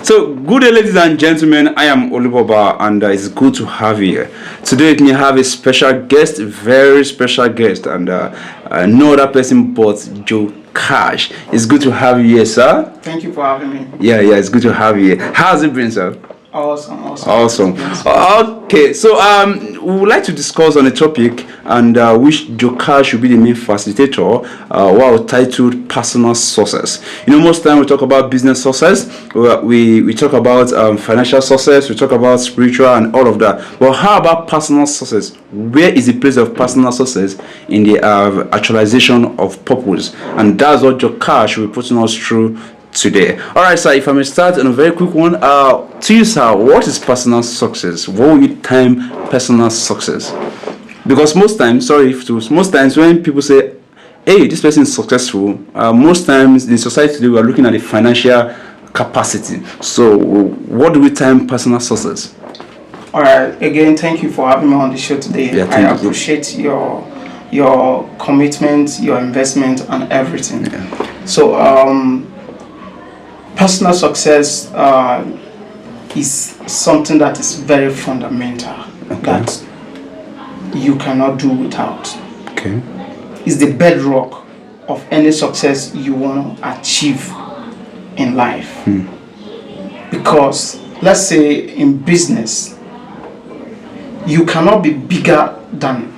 So, good day, ladies and gentlemen. I am Oluboba, and it's good to have you here. Today, we have a special guest, very special guest, and no other person but Joe Kash. It's good to have you here, sir. Thank you for having me. Yeah, it's good to have you here. How's it been, sir? Awesome. Okay, so we would like to discuss on a topic, and which Joker should be the main facilitator, what titled personal success. Most time we talk about business success, we talk about financial success, we talk about spiritual and all of that. But how about personal success? Where is the place of personal success in the actualization of purpose? And that's what Joker should be putting us through today. All right, sir, if I may start on a very quick one, to you, sir, what is personal success? What will you term personal success? Because most times when people say, hey, this person is successful, most times in society today we are looking at the financial capacity. So what do we term personal success? All right, again, thank you for having me on the show today. Yeah, I appreciate your commitment, your investment, and everything. Yeah. So personal success is something that is very fundamental, that you cannot do without. Okay. It's the bedrock of any success you want to achieve in life. Because let's say in business, you cannot be bigger than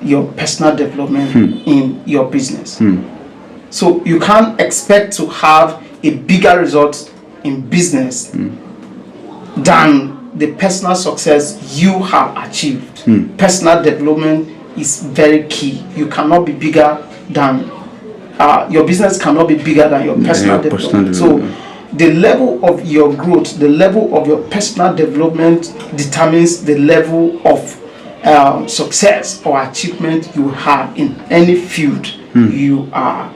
your personal development in your business. So you can't expect to have a bigger result in business than the personal success you have achieved. Personal development is very key. You cannot be bigger than your business cannot be bigger than your personal development. So the level of your growth, the level of your personal development determines the level of success or achievement you have in any field you are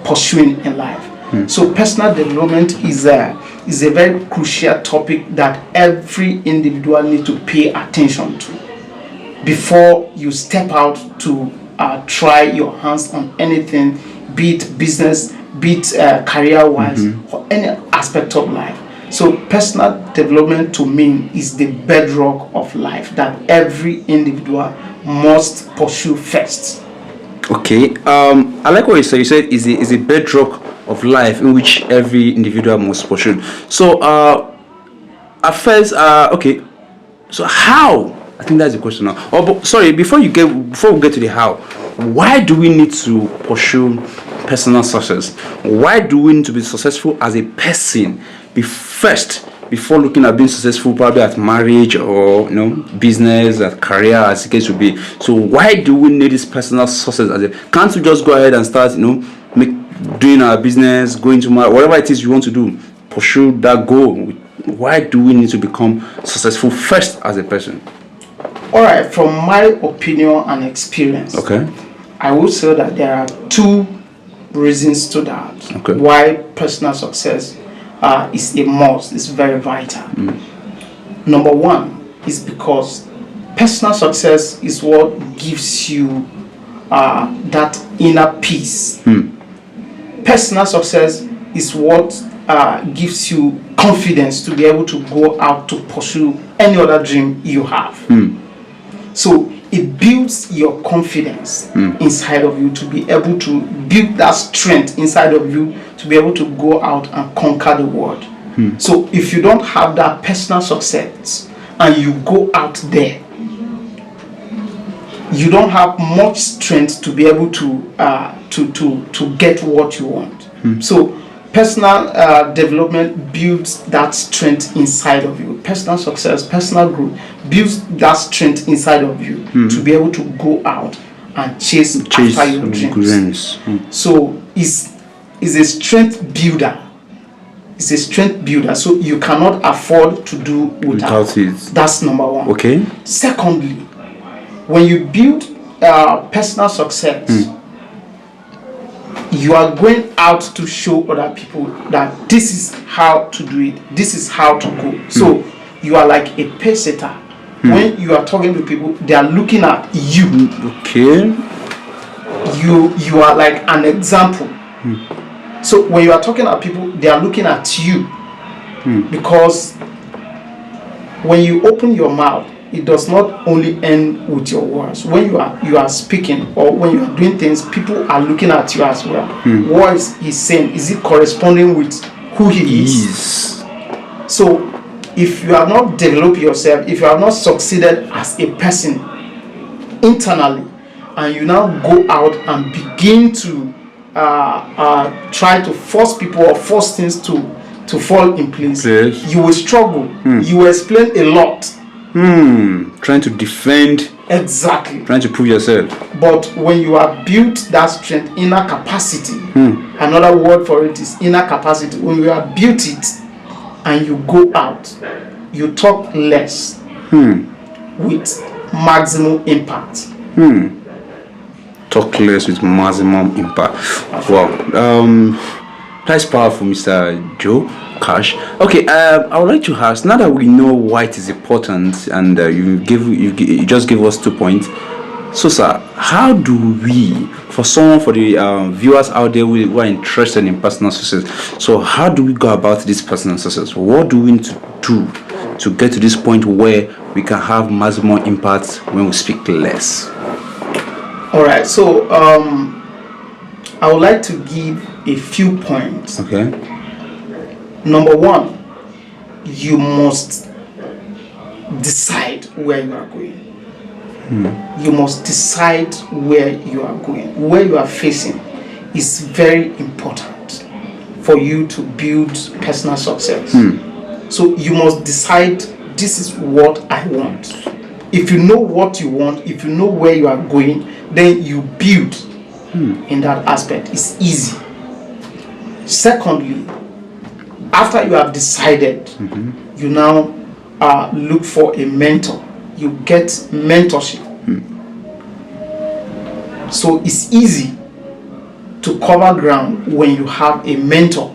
pursuing in life. So personal development is a very crucial topic that every individual needs to pay attention to before you step out to try your hands on anything, be it business, be it career-wise, or any aspect of life. So personal development to me is the bedrock of life that every individual must pursue first. Okay. I like what you said. You said is a bedrock of life in which every individual must pursue. So at first, okay. So how? I think that's the question now. Sorry, before we get to the how, why do we need to pursue personal success? Why do we need to be successful as a person before looking at being successful probably at marriage or business, at career, as the case would be? So why do we need this personal success can't we just go ahead and start doing our business, going to marriage, whatever it is you want to do, pursue that goal? Why do we need to become successful first as a person? All right, from my opinion and experience, I would say that there are two reasons to that why personal success is a must, is very vital. Number one is because personal success is what gives you that inner peace. Personal success is what gives you confidence to be able to go out to pursue any other dream you have. So it builds your confidence inside of you to be able to build that strength inside of you to be able to go out and conquer the world. So if you don't have that personal success and you go out there, you don't have much strength to be able to get what you want. So personal development builds that strength inside of you. Personal success, personal growth builds that strength inside of you to be able to go out and chase after your dreams. So it's a strength builder. It's a strength builder. So you cannot afford to do without it. That's number one. Okay. Secondly, when you build personal success, you are going out to show other people that this is how to do it, this is how to go. So you are like a pace setter. When you are talking to people, they are looking at you. You are like an example. So when you are talking at people, they are looking at you. Because when you open your mouth, it does not only end with your words. When you are speaking, or when you are doing things, people are looking at you as well. What is he saying? Is it corresponding with who he is? So if you have not developed yourself, if you have not succeeded as a person internally, and you now go out and begin to try to force people or force things to fall in place, you will struggle. You will explain a lot. Trying to defend. Exactly. Trying to prove yourself. But when you have built that strength, inner capacity, another word for it is inner capacity. When you have built it and you go out, you talk less with maximum impact. Talk less with maximum impact. Wow. That's powerful, Mr. Joe Kash. Okay, I would like to ask, now that we know why it is important, and you just gave us 2 points. So, sir, how do we, for the viewers out there who are interested in personal success, so how do we go about this personal success? What do we need to do to get to this point where we can have maximum impact when we speak less? All right, so I would like to give a few points. Okay. Number one, you must decide where you are going. You must decide where you are going. Where you are facing is very important for you to build personal success. So you must decide, this is what I want. If you know what you want, if you know where you are going, then you build in that aspect. It's easy. Secondly, after you have decided, you now look for a mentor. You get mentorship. So it's easy to cover ground when you have a mentor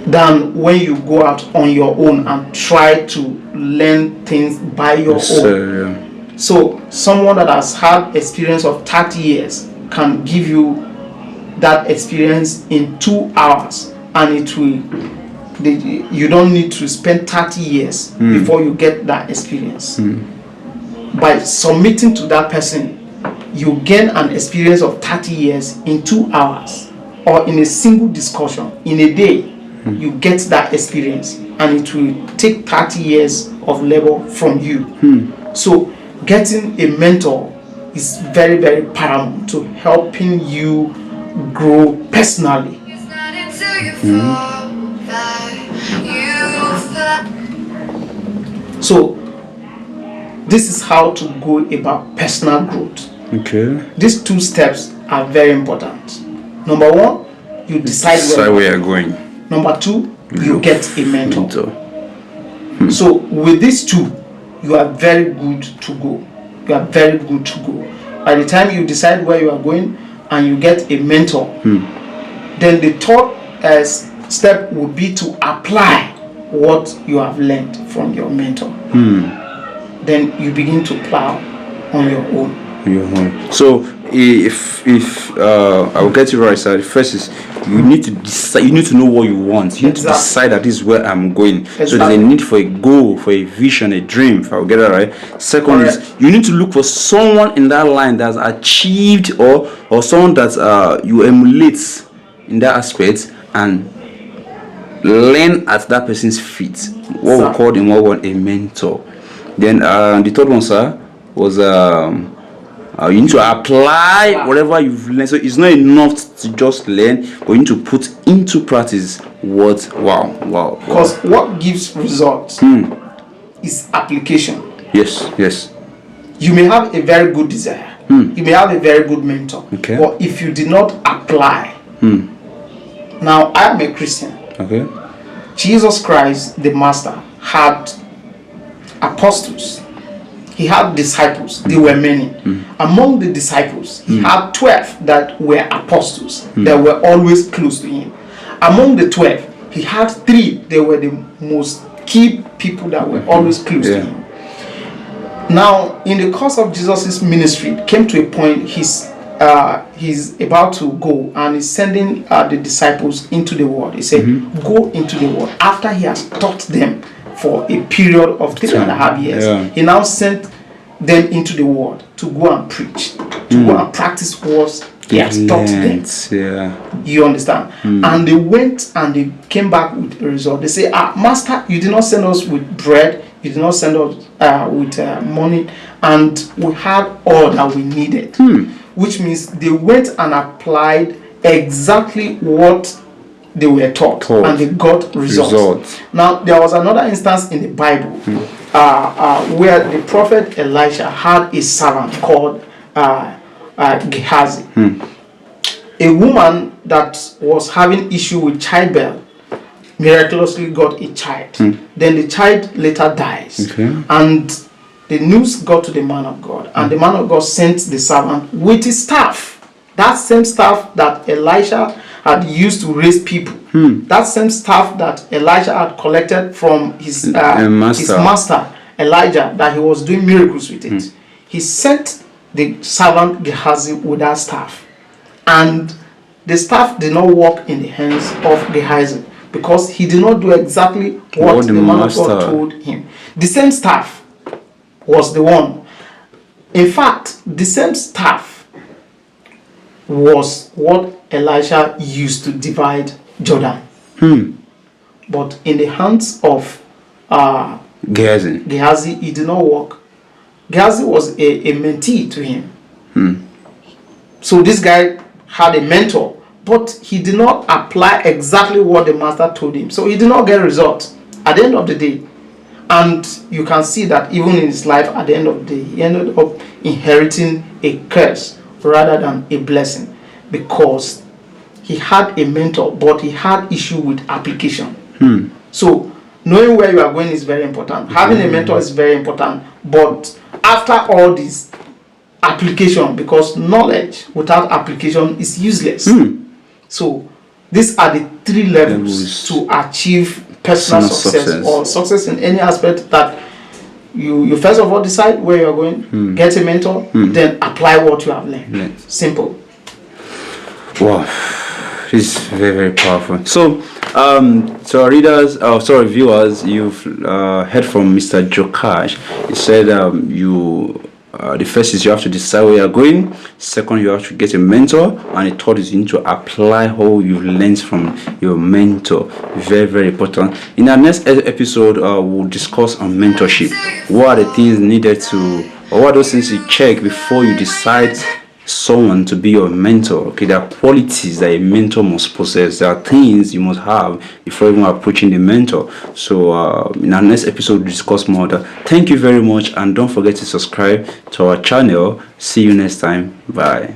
than when you go out on your own and try to learn things by your own. So someone that has had experience of 30 years can give you that experience in 2 hours, and it will, you don't need to spend 30 years before you get that experience. By submitting to that person, you gain an experience of 30 years in 2 hours, or in a single discussion in a day. You get that experience, and it will take 30 years of labor from you. So getting a mentor is very, very paramount to helping you grow personally. So this is how to go about personal growth. Okay. These 2 steps are very important. Number 1, you decide where you're going. Number 2, you get a mentor. So with these 2, you are very good to go. You are very good to go. By the time you decide where you are going and you get a mentor, then the third step will be to apply what you have learned from your mentor. Then you begin to plow on your own. So if I will get you right, sir. First is you need to decide. You need to know what you want. You need to decide that this is where I'm going. So there's a need for a goal, for a vision, a dream. If I will get that right. Second is you need to look for someone in that line that's achieved, or someone that you emulate in that aspect, and learn at that person's feet. What we call in one a mentor. Then the third one, sir, was you need to apply whatever you've learned. So it's not enough to just learn, but you need to put into practice what. Wow. Because what gives results is application. Yes. You may have a very good desire. You may have a very good mentor. Okay. But if you did not apply, now I am a Christian. Okay. Jesus Christ, the Master, had apostles. He had disciples. They were many. Among the disciples, he had 12 that were apostles, that were always close to him. Among the 12, he had 3 that were the most key people that were always close to him. Now, in the course of Jesus' ministry, it came to a point his he's about to go and he's sending the disciples into the world. He said, go into the world. After he has taught them for a period of 3.5 years, he now sent them into the world to go and preach, to go and practice what he has taught them. You understand? And they went and they came back with a result. They say, Master, you did not send us with bread, you did not send us with money, and we had all that we needed. Which means they went and applied exactly what they were taught, and they got results. Now, there was another instance in the Bible where the prophet Elisha had a servant called Gehazi. A woman that was having issue with childbirth miraculously got a child. Then the child later dies. And the news got to the man of God, and the man of God sent the servant with his staff. That same staff that Elisha had used to raise people. That same staff that Elijah had collected from his master Elijah, that he was doing miracles with it. He sent the servant Gehazi with that staff. And the staff did not work in the hands of Gehazi because he did not do exactly what the man of God told him. The same staff was the one. In fact, the same staff was what Elisha used to divide Jordan. But in the hands of Gehazi, it did not work. Gehazi was a mentee to him. So this guy had a mentor, but he did not apply exactly what the master told him. So he did not get results at the end of the day. And you can see that even in his life, at the end of the day, he ended up inheriting a curse rather than a blessing, because he had a mentor, but he had issue with application. So knowing where you are going is very important. Having a mentor is very important. But after all this, application, because knowledge without application is useless. So these are the 3 levels to achieve personal success or success in any aspect. That you first of all decide where you are going, get a mentor, then apply what you have learned. Simple. Wow, this is very, very powerful. So so our readers, viewers, you've heard from Mr. Kash. He said the first is you have to decide where you're going. Second, you have to get a mentor. And the third is you need to apply how you've learned from your mentor. Very, very important. In our next episode, we'll discuss on mentorship. What are the things needed to, or what are those things you check before you decide someone to be your mentor? Okay, there are qualities that a mentor must possess. There are things you must have before even approaching the mentor. So in our next episode, we'll discuss more of that. Thank you very much, and don't forget to subscribe to our channel. See you next time. Bye.